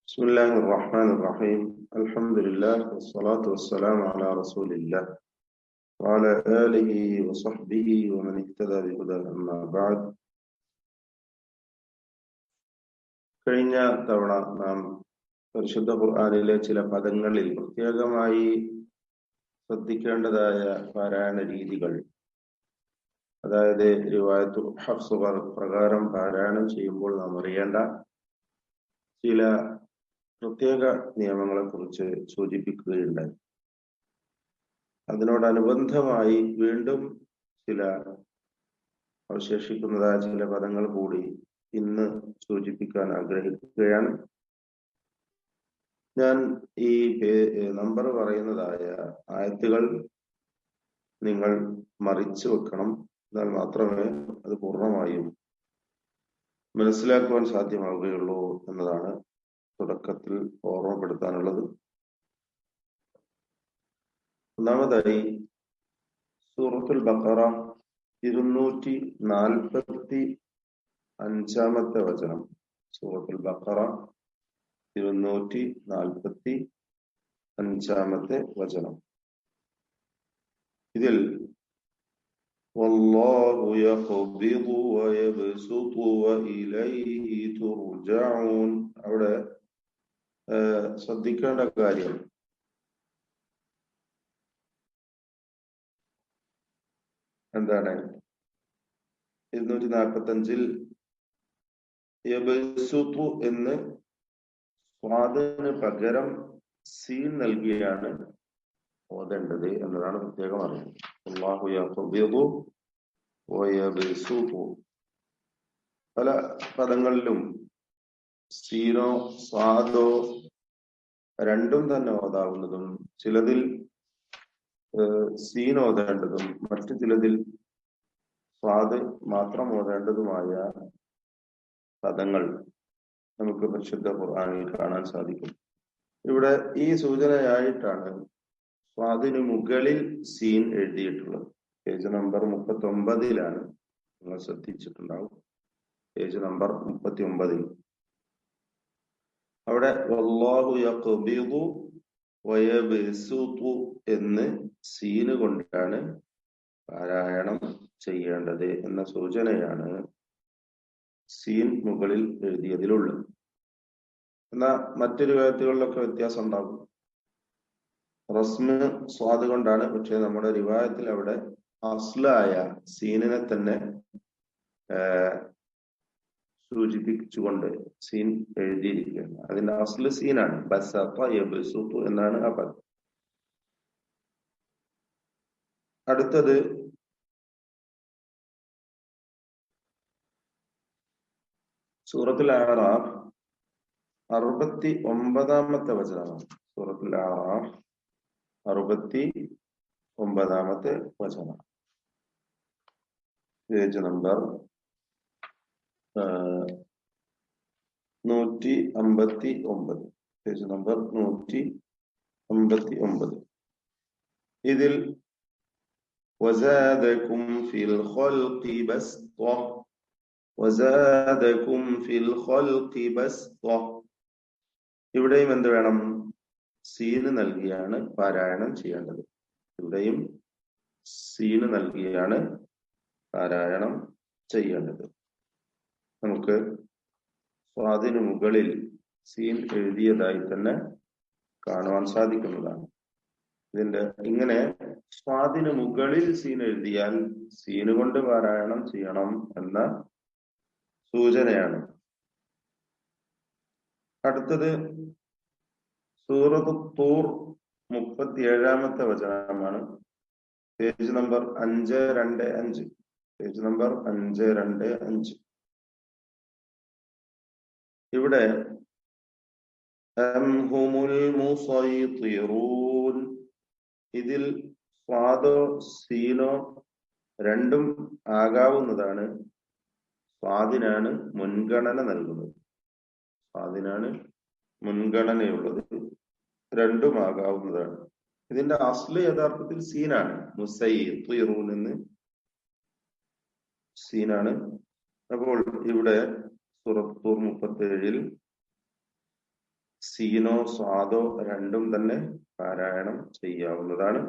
بسم الله الرحمن الرحيم الحمد لله والصلاة والسلام على رسول الله وعلى آله وصحبه ومن اهتدى بهداه أما بعد. കഴിഞ്ഞ തവണ നാം പരിശുദ്ധ ഖുർആനിലെ ചില പദങ്ങളിൽ പ്രത്യേകമായി ശ്രദ്ധിക്കേണ്ടതായ പാരായണ രീതികൾ, അതായത് റിവായത്ത് ഹഫ്സ് പ്രകാരം പാരായണം ചെയ്യുമ്പോൾ നാം അറിയേണ്ട ചില പ്രത്യേക നിയമങ്ങളെ കുറിച്ച് സൂചിപ്പിക്കുകയുണ്ടായി. അതിനോടനുബന്ധമായി വീണ്ടും ചില അവശേഷിക്കുന്നതായ ചില പദങ്ങൾ കൂടി ഇന്ന് സൂചിപ്പിക്കാൻ ആഗ്രഹിക്കുകയാണ്. ഞാൻ ഈ നമ്പർ പറയുന്നതായ ആയത്തുകൾ നിങ്ങൾ മറിച്ചു വെക്കണം. എന്നാൽ മാത്രമേ അത് പൂർണ്ണമായും മനസ്സിലാക്കുവാൻ സാധ്യമാവുകയുള്ളൂ എന്നതാണ് തുടക്കത്തിൽ ഓർമ്മപ്പെടുത്താനുള്ളത്. ഒന്നാമതായി സൂറത്തുൽ ബഖറ 245 വചനം. സൂറത്തുൽ ബഖറ 245 വചനം. ഇതിൽ വല്ലാഹു യഖ്ബിദു വയബ്സുതു വഇലൈഹി തുർജഊൻ, അവിടെ ശ്രദ്ധിക്കേണ്ട കാര്യം എന്താണ്? 245 യബ്സുതു എന്ന് സ്വാദിന് പകരം സീൻ നൽകിയാണ് ഓതേണ്ടത് എന്നതാണ് പ്രത്യേകം അറിയുന്നത്. അല്ലാഹു യഖ്ബിദു വയബ്സുതു. പല പദങ്ങളിലും സീനോ സ്വാദോ രണ്ടും തന്നെ ഓതാവുന്നതും, ചിലതിൽ സീൻ ഓതേണ്ടതും മറ്റു ചിലതിൽ സ്വാദ് മാത്രം ഓതേണ്ടതുമായ പദങ്ങൾ നമുക്ക് പരിശുദ്ധ ഖുർആനിൽ കാണാൻ സാധിക്കും. ഇവിടെ ഈ സൂചനയായിട്ടാണ് സ്വാദിന് മുകളിൽ സീൻ എഴുതിയിട്ടുള്ളത്. പേജ് നമ്പർ 39 നിങ്ങൾ ശ്രദ്ധിച്ചിട്ടുണ്ടാവും. പേജ് നമ്പർ 39 അവിടെ വല്ലാഹു യഖ്ബിദു വയബ്സുതു എന്ന് സീന് കൊണ്ടാണ് പാരായണം ചെയ്യേണ്ടത് എന്ന സൂചനയാണ് സീൻ മുകളിൽ എഴുതിയതിലുള്ളത്. എന്നാൽ മറ്റൊരു കാര്യങ്ങളിലൊക്കെ വ്യത്യാസം ഉണ്ടാകും. റസ്മ് സ്വാദ് കൊണ്ടാണ്, പക്ഷെ നമ്മുടെ റിവായത്തിൽ അവിടെ അസ്ലായ സീനിനെ തന്നെ സൂചിപ്പിച്ചുകൊണ്ട് സീൻ എഴുതിയിരിക്കുകയാണ്. അതിന്റെ അസ്ല് സീനാണ്. ബസത യബ്സുതു എന്നാണ് ആ പദം. അടുത്തത് സൂറത്തുൽ അഅറാഫ് 69 വചനമാണ്. സൂറത്തുൽ അഅറാഫ് 69 വചനം. Page number 159. Page number 159. ഇതിൽ വസാദകും ഫിൽ ഖൽഖി ബസ്ത, വസാദകും ഫിൽ ഖൽഖി ബസ്ത. ഇവിടെയും എന്ത് വേണം? സീന് നൽകിയാണ് പാരായണം ചെയ്യേണ്ടത്. ഇവിടെയും സീന് നൽകിയാണ് പാരായണം ചെയ്യേണ്ടത്. നമുക്ക് സ്വാദിന് മുകളിൽ സീൻ എഴുതിയതായി തന്നെ കാണുവാൻ സാധിക്കുന്നതാണ്. ഇതിന്റെ ഇങ്ങനെ സ്വാദിന് മുകളിൽ സീൻ എഴുതിയാൽ സീന് കൊണ്ട് പാരായണം ചെയ്യണം എന്ന സൂചനയാണ്. അടുത്തത് സൂറത്ത് തൂർ 37 വചനമാണ്. Page number 525. Page number 525. ഇവിടെ ഇതിൽ സ്വാദോ സീനോ രണ്ടും ആകാവുന്നതാണ്. സ്വാദിനാണ് മുൻഗണന നൽകുന്നത്. സ്വാദിനാണ് മുൻഗണനയുള്ളത്. രണ്ടും ആകാവുന്നതാണ്. ഇതിന്റെ അസ്ല് യഥാർത്ഥത്തിൽ സീനാണ്. മുസയ്യിറൂൻ എന്ന് സീനാണ്. അപ്പോൾ ഇവിടെ സൂറത്ത് 37 സീനോ സ്വാദോ രണ്ടും തന്നെ പാരായണം ചെയ്യാവുന്നതാണ്.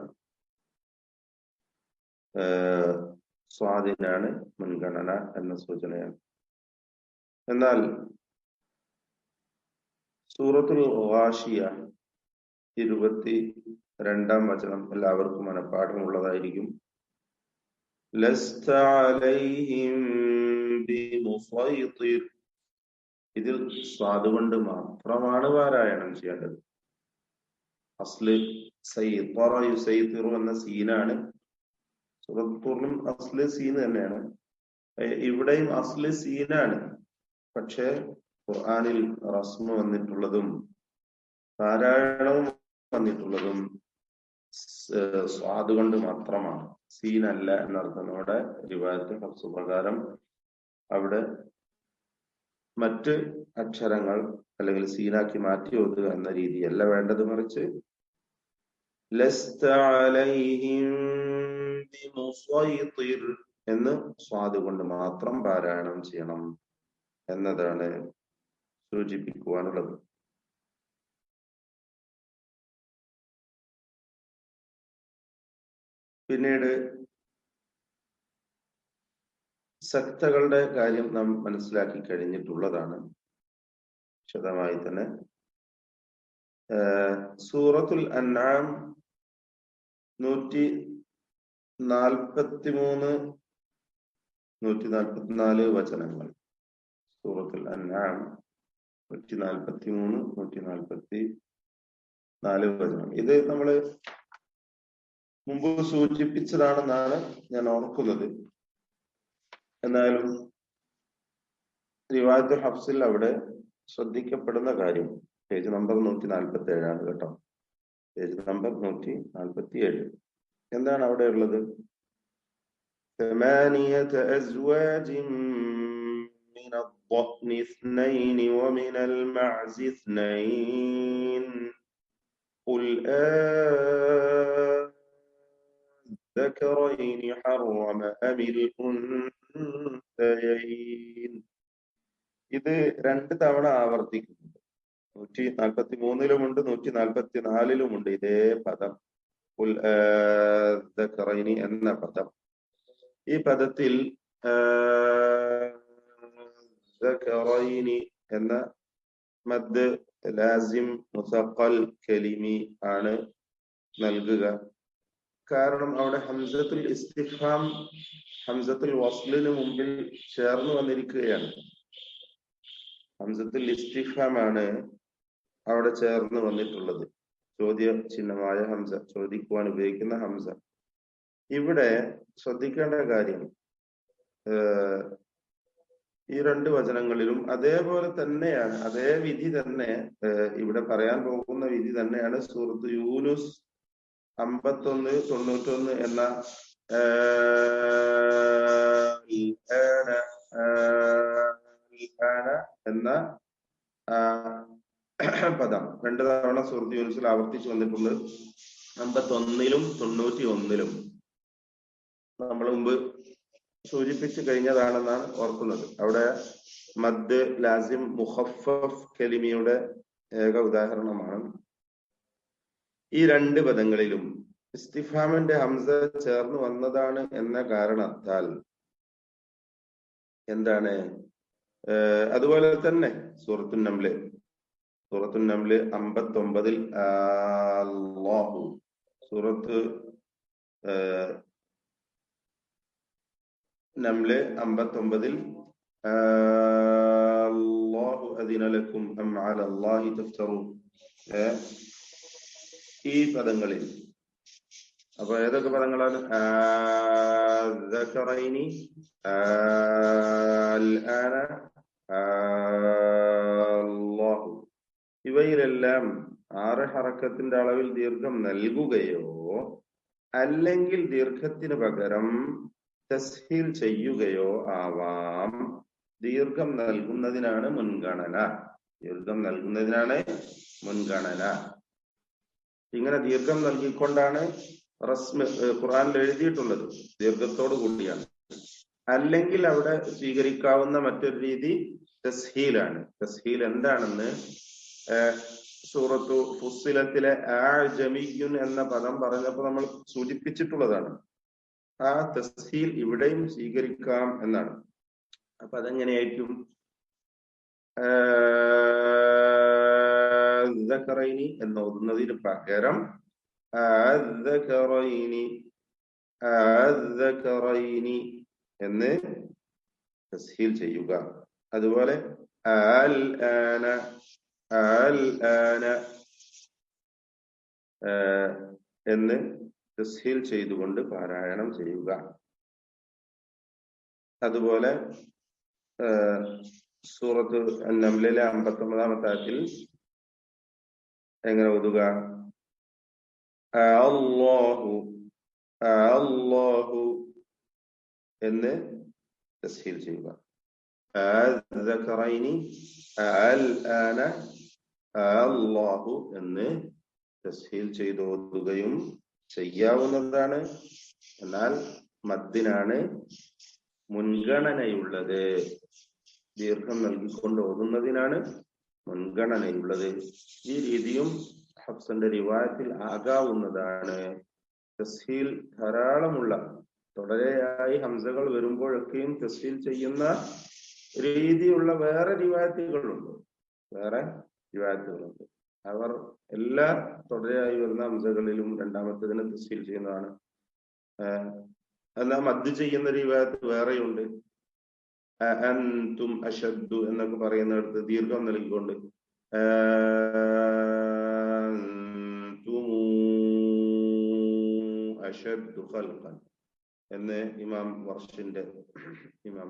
സ്വാദിനാണ് മുൻഗണന എന്ന സൂചനയാണ്. എന്നാൽ സൂറത്തുൽ ഗാശിയ 22-ാം വചനം എല്ലാവർക്കും മനഃപ്പാഠമുള്ളതായിരിക്കും. ലസ്ത അലൈഹിം ബിമുസൈതിർ. ഇതിൽ സ്വാദ് കൊണ്ട് മാത്രമാണ് പാരായണം ചെയ്യേണ്ടത്. അസ്ല് സൈതറ യുസൈതിറു എന്ന സീനാണ്. സൂറത്തുൽ അസ്ല് സീൻ തന്നെയാണ്. ഇവിടെയും അസ്ല് സീനാണ്. പക്ഷെ ഖുർആനിൽ റസ്മ് വന്നിട്ടുള്ളതും പാരായണവും വന്നിട്ടുള്ളതും സ്വാദ് കൊണ്ട് മാത്രമാണ്, സീനല്ല എന്നർത്ഥം. നമ്മുടെ റിവായത്ത് ഹഫ്സ് പ്രകാരം അവിടെ മറ്റ് അക്ഷരങ്ങൾ അല്ലെങ്കിൽ സീനാക്കി മാറ്റി ഓതുക എന്ന രീതിയല്ല വേണ്ടത്, മറിച്ച് ലസ്ത അലൈഹിം ബിമുസൈതിർ എന്ന് സ്വാദ് കൊണ്ട് മാത്രം പാരായണം ചെയ്യണം എന്നതാണ് സൂചിപ്പിക്കുവാനുള്ളത്. പിന്നീട് സക്തകളുടെ കാര്യം നാം മനസ്സിലാക്കി കഴിഞ്ഞിട്ടുള്ളതാണ് വിശദമായി തന്നെ. സൂറത്തുൽ അൻആം 143, 144 വചനങ്ങൾ. സൂറത്തുൽ അൻആം 143, 144 വചനം. ഇത് നമ്മള് മുമ്പ് സൂചിപ്പിച്ചതാണെന്നാണ് ഞാൻ ഓർക്കുന്നത്. എന്നാലും റിവായത്ത് ഹഫ്സിൽ അവിടെ ശ്രദ്ധിക്കപ്പെടുന്ന കാര്യം പേജ് നമ്പർ 147 കേട്ടോ. Page number 147. എന്താണ് അവിടെ ഉള്ളത്? 8 أزواج من الضأن 2 ومن المعز 2 قل الذكرين حرم أم الأنثيين. ഇത് 2 തവണ ആവർത്തിക്കുന്നുണ്ട്. 143-ലുമുണ്ട് 144-ലുമുണ്ട് ഇതേ പദം, ഖുൽ അദ്ദക്കറൈനി എന്ന പദം. ഈ പദത്തിൽ അദ്ദക്കറൈനി എന്ന മദ് ലാസിം മുസഖൽ കലിമി ആണ് നൽകുക. കാരണം അവിടെ ഹംസത്തുൽ ഇസ്തിഫാം ഹംസത്തുൽ വസ്ലിന് മുമ്പിൽ ചേർന്ന് വന്നിരിക്കുകയാണ്. ഹംസത്തുൽ ഇസ്തിഫാം ആണ് അവിടെ ചേർന്ന് വന്നിട്ടുള്ളത്. ചോദ്യ ചിഹ്നമായ ഹംസ, ചോദിക്കുവാൻ ഉപയോഗിക്കുന്ന ഹംസ. ഇവിടെ ശ്രദ്ധിക്കേണ്ട കാര്യം, ഈ 2 വചനങ്ങളിലും അതേപോലെ തന്നെയാണ്, അതേ വിധി തന്നെ ഇവിടെ പറയാൻ പോകുന്ന വിധി തന്നെയാണ് സൂറത്ത് യൂനുസ് 51, 91 എന്ന എന്ന പദം 2 തവണ സൂറത്ത് യൂനുസിൽ ആവർത്തിച്ചു വന്നിട്ടുണ്ട്. 51-ലും 91-ലും നമ്മൾ മുമ്പ് സൂചിപ്പിച്ചു കഴിഞ്ഞതാണെന്നാണ് ഓർക്കുന്നത്. അവിടെ മദ് ലാസിം മുഖഫഫ് കലിമിയുടെ ഏക ഉദാഹരണമാണ്. ഈ 2 പദങ്ങളിലും ഇസ്തിഫാമിന്റെ ഹംസ ചേർന്ന് വന്നതാണ് എന്ന കാരണത്താൽ എന്താണ്, അതുപോലെ തന്നെ സൂറത്തുൻ നംല് 59-ൽ അല്ലാഹു, സൂറത്ത് നംല് 59-ൽ അല്ലാഹു അദിന ലക്കും അം അലല്ലാഹി തഫ്തറൂൻ, ഈ പദങ്ങളിൽ. അപ്പൊ ഏതൊക്കെ പദങ്ങളാണ്? അദ്ദക്കറൈനി, അൽആന, അല്ലാഹു. ഇവയിലെല്ലാം 6 ഹറക്കത്തിന്റെ അളവിൽ ദീർഘം നൽകുകയോ അല്ലെങ്കിൽ ദീർഘത്തിന് പകരം തസ്ഹീൽ ചെയ്യുകയോ ആവാം. ദീർഘം നൽകുന്നതിനാണ് മുൻഗണന. ഇങ്ങനെ ദീർഘം നൽകിക്കൊണ്ടാണ് റസ്മ് ഖുർആനിൽ എഴുതിയിട്ടുള്ളത്, ദീർഘത്തോടു കൂടിയാണ്. അല്ലെങ്കിൽ അവിടെ സ്വീകരിക്കാവുന്ന മറ്റൊരു രീതി തസ്ഹീലാണ്. തസ്ഹീൽ എന്താണെന്ന് സൂറത്തു ഫുസ്സിലത്തിലെ ആജമിയ്യുൻ എന്ന പദം പറഞ്ഞപ്പോൾ നമ്മൾ സൂചിപ്പിച്ചിട്ടുള്ളതാണ്. ആ തസ്ഹീൽ ഇവിടെയും സ്വീകരിക്കാം എന്നാണ്. അപ്പൊ അതെങ്ങനെയായിരിക്കും? ദക്കറൈനി എന്ന് ഓതുന്നതിന് പകരം എന്ന് തസ്ഹീൽ ചെയ്യുക. അതുപോലെ എന്ന് തസ്ഹീൽ ചെയ്തുകൊണ്ട് പാരായണം ചെയ്യുക. അതുപോലെ സൂറത്ത് അൻ-നംലിലെ 59-ാമത്തെ ആയത്തിൽ എങ്ങനെ ഓതുക? അല്ലാഹു എന്ന് തസ്ഹീൽ ചെയ്യുക. അല്ലാഹു എന്ന് തസ്ഹീൽ ചെയ്ത് ഓതുകയും ചെയ്യാവുന്നതാണ്. എന്നാൽ മദ്ദിനാണ് മുൻഗണനയുള്ളത്. ദീർഘം നൽകിക്കൊണ്ട് ഓതുന്നതിനാണ് മുൻഗണനയുള്ളത്. ഈ രീതിയും ഹഫ്സിന്റെ റിവായത്തിൽ ആകാവുന്നതാണ്. തസ്ഹീൽ ധാരാളമുള്ള തുടരെയായി ഹംസകൾ വരുമ്പോഴൊക്കെയും തസ്ഹീൽ ചെയ്യുന്ന രീതിയുള്ള വേറെ റിവായത്തുകളുണ്ട്. അവർ എല്ലാ തുടരെയായി വരുന്ന ഹംസകളിലും രണ്ടാമത്തേതിനെ തസ്ഹീൽ ചെയ്യുന്നതാണ്. എന്നാൽ മദ് ചെയ്യുന്ന റിവായത്ത് വേറെയുണ്ട്. അൻതും അശദ്ദു എന്നൊക്കെ പറയുന്നിടത്ത് ദീർഘം നൽകിക്കൊണ്ട് അശദ്ദു ഖൽഖൻ എന്ന് ഇമാം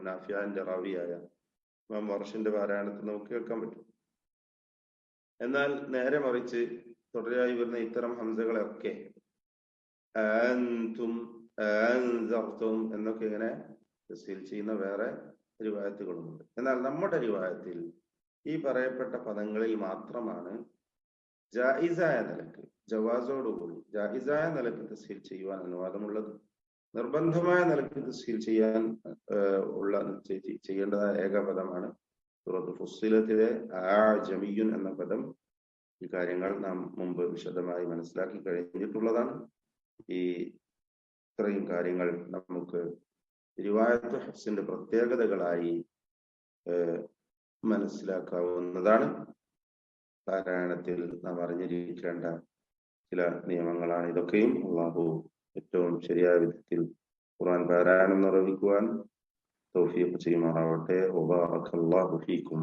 നാഫിയാന്റെ റാവിയായ ഇമാം വർഷിന്റെ പാരായണത്തിൽ നമുക്ക് കേൾക്കാൻ പറ്റും. എന്നാൽ നേരെ മറിച്ച് തുടരെയായി വരുന്ന ഇത്തരം ഹംസകളെയൊക്കെ അൻതും അൻസർതും എന്നൊക്കെ ഇങ്ങനെ തസ്ഹീൽ ചെയ്യുന്ന വേറെ റിവായത്തുകളുമുണ്ട്. എന്നാൽ നമ്മുടെ റിവായത്തിൽ ഈ പറയപ്പെട്ട പദങ്ങളിൽ മാത്രമാണ് ജായിസായ നിലക്ക്, ജവാസോടുകൂടി ജായിസായ നിലക്ക് തസ്ഹീൽ ചെയ്യുവാൻ അനുവാദമുള്ളത്. നിർബന്ധമായ നിലക്ക് തസ്ഹീൽ ചെയ്യാൻ ചെയ്യേണ്ടതായ ഏക പദമാണ് സൂറത്ത് ഫുസ്സിലത്തിലെ ആജമിയ്യുൻ എന്ന പദം. ഈ കാര്യങ്ങൾ നാം മുമ്പ് വിശദമായി മനസ്സിലാക്കി കഴിഞ്ഞിട്ടുള്ളതാണ്. ഈ ഇത്രയും കാര്യങ്ങൾ നമുക്ക് റിവായത്ത് ഹഫ്സിന്റെ പ്രത്യേകതകളായി മനസ്സിലാക്കാവുന്നതാണ്. പാരായണത്തിൽ നാം അറിഞ്ഞിരിക്കേണ്ട ചില നിയമങ്ങളാണ് ഇതൊക്കെയും. അല്ലാഹു ഏറ്റവും ശരിയായ വിധത്തിൽ ഖുർആൻ പാരായണം നിർവഹിക്കുവാൻ തൗഫീഖ് ചെയ്യുമാറാവട്ടെ. വബാറകല്ലാഹു ഫീക്കും.